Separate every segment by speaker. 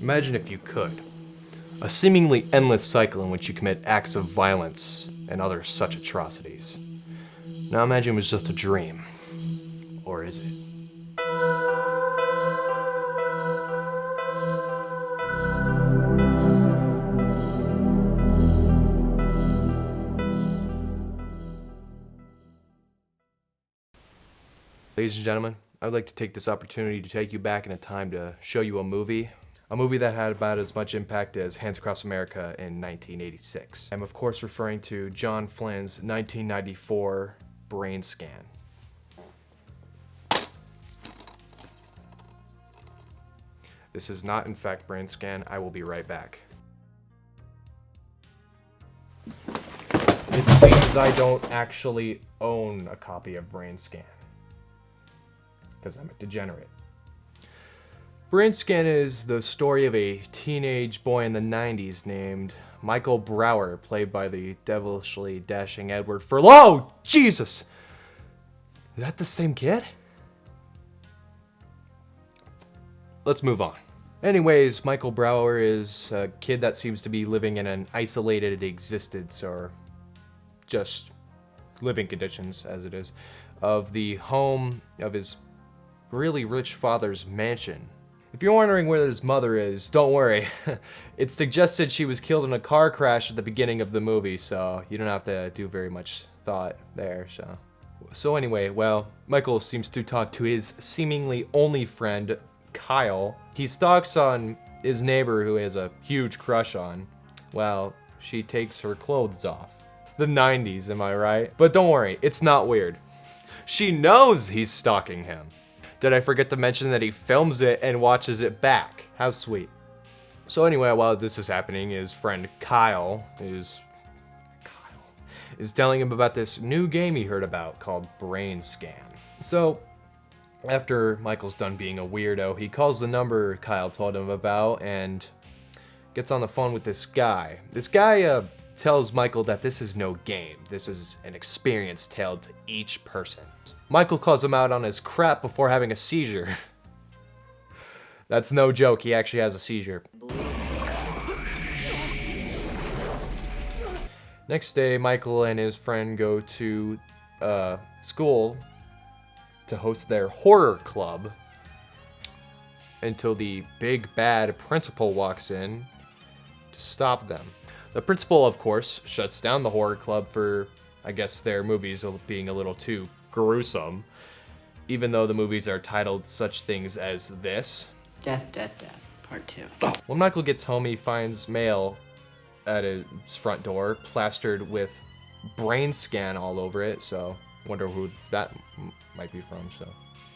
Speaker 1: Imagine if you could. A seemingly endless cycle in which you commit acts of violence and other such atrocities. Now imagine it was just a dream. Or is it? Ladies and gentlemen, I would like to take this opportunity to take you back in a time to show you a movie that had about as much impact as Hands Across America in 1986. I'm of course referring to John Flynn's 1994 BrainScan. This is not in fact BrainScan. I will be right back. It seems I don't actually own a copy of BrainScan, because I'm a degenerate. BrainScan is the story of a teenage boy in the 90s named Michael Brower, played by the devilishly dashing Edward Furlow. Jesus! Is that the same kid? Let's move on. Anyways, Michael Brower is a kid that seems to be living in an isolated existence, or just living conditions, as it is, of the home of his really rich father's mansion. If you're wondering where his mother is, don't worry. It's suggested she was killed in a car crash at the beginning of the movie, so you don't have to do very much thought there. So anyway, well, Michael seems to talk to his seemingly only friend, Kyle. He stalks on his neighbor who he has a huge crush on, while she takes her clothes off. The 90s, am I right? But don't worry, it's not weird. She knows he's stalking him. Did I forget to mention that he films it and watches it back? How sweet. So anyway, while this is happening, his friend Kyle is telling him about this new game he heard about called BrainScan. So after Michael's done being a weirdo, he calls the number Kyle told him about and gets on the phone with this guy. This guy tells Michael that this is no game. This is an experience tailored to each person. Michael calls him out on his crap before having a seizure. That's no joke, he actually has a seizure. Next day, Michael and his friend go to school to host their horror club until the big bad principal walks in to stop them. The principal, of course, shuts down the horror club for, I guess, their movies being a little too gruesome, even though the movies are titled such things as this.
Speaker 2: Death, Death, Death, Part 2.
Speaker 1: When Michael gets home, he finds mail at his front door, plastered with BrainScan all over it, so wonder who that might be from. So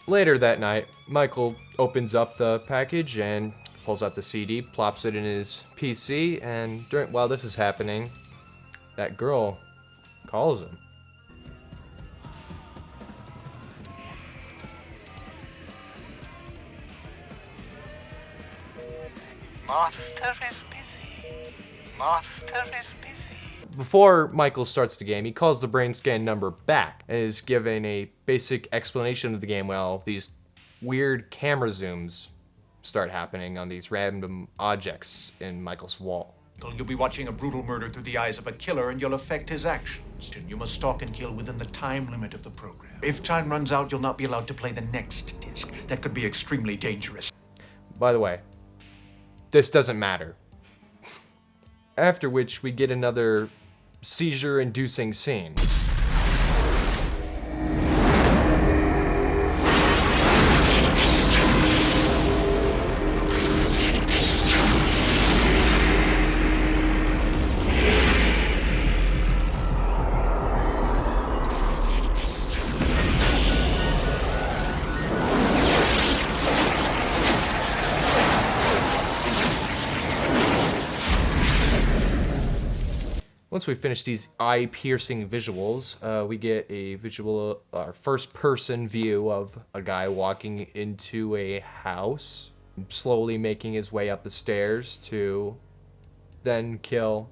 Speaker 1: later that night, Michael opens up the package and pulls out the CD, plops it in his PC, and while this is happening, that girl calls him.
Speaker 3: Master is busy. Master is busy.
Speaker 1: Before Michael starts the game, he calls the BrainScan number back and is given a basic explanation of the game while these weird camera zooms start happening on these random objects in Michael's wall.
Speaker 4: You'll be watching a brutal murder through the eyes of a killer, and you'll affect his actions. You must stalk and kill within the time limit of the program. If time runs out, you'll not be allowed to play the next disc. That could be extremely dangerous.
Speaker 1: By the way, this doesn't matter. After which we get another seizure-inducing scene. Once we finish these eye-piercing visuals, we get a visual, first-person view of a guy walking into a house, slowly making his way up the stairs to then kill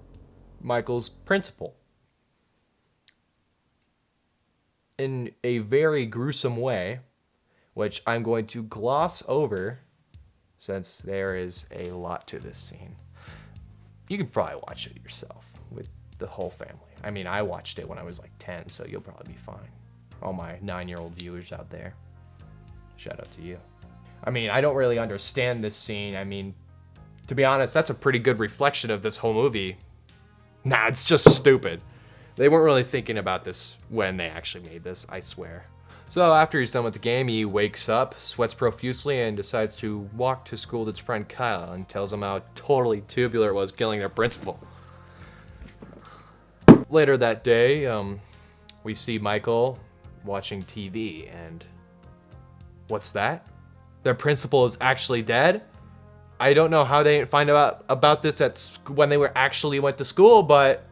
Speaker 1: Michael's principal. In a very gruesome way, which I'm going to gloss over since there is a lot to this scene. You can probably watch it yourself with the whole family. I mean, I watched it when I was like 10, so you'll probably be fine. All my 9-year-old viewers out there, shout out to you. I mean, I don't really understand this scene. I mean, to be honest, that's a pretty good reflection of this whole movie. Nah, it's just stupid. They weren't really thinking about this when they actually made this, I swear. So after he's done with the game, he wakes up, sweats profusely, and decides to walk to school with his friend Kyle and tells him how totally tubular it was killing their principal. Later that day, we see Michael watching TV, and what's that? Their principal is actually dead? I don't know how they didn't find out about this when they were actually went to school, but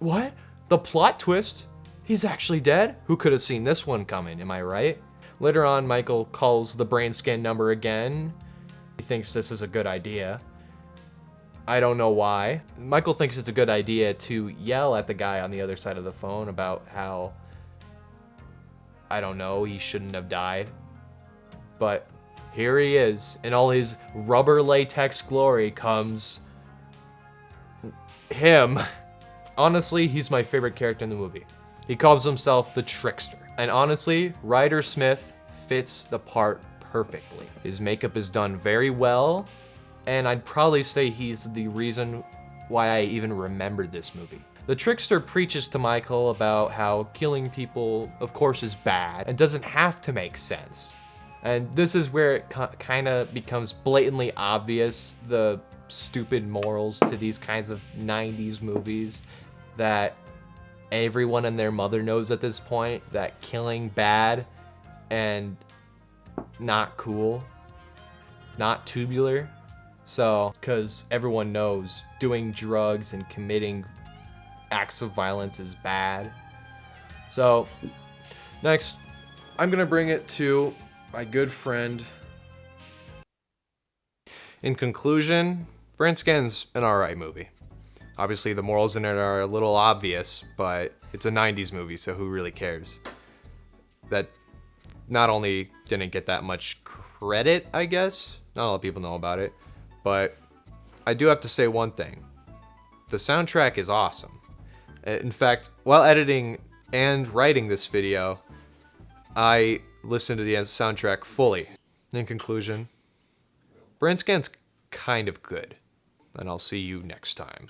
Speaker 1: what? The plot twist? He's actually dead? Who could have seen this one coming, am I right? Later on, Michael calls the BrainScan number again. He thinks this is a good idea. I don't know why. Michael thinks it's a good idea to yell at the guy on the other side of the phone about how, I don't know, he shouldn't have died. But here he is, in all his rubber latex glory comes him. Honestly, he's my favorite character in the movie. He calls himself the Trickster. And honestly, Ryder Smith fits the part perfectly. His makeup is done very well, and I'd probably say he's the reason why I even remembered this movie. The Trickster preaches to Michael about how killing people, of course, is bad and doesn't have to make sense. And this is where it kind of becomes blatantly obvious, the stupid morals to these kinds of 90s movies, that everyone and their mother knows at this point that killing bad and not cool, not tubular. So, because everyone knows doing drugs and committing acts of violence is bad. So, next, I'm gonna bring it to my good friend. In conclusion, BrainScan's an alright movie. Obviously, the morals in it are a little obvious, but it's a 90s movie, so who really cares? That not only didn't get that much credit, I guess, not a lot of people know about it, but I do have to say one thing. The soundtrack is awesome. In fact, while editing and writing this video, I listened to the soundtrack fully. In conclusion, BrainScan's kind of good, and I'll see you next time.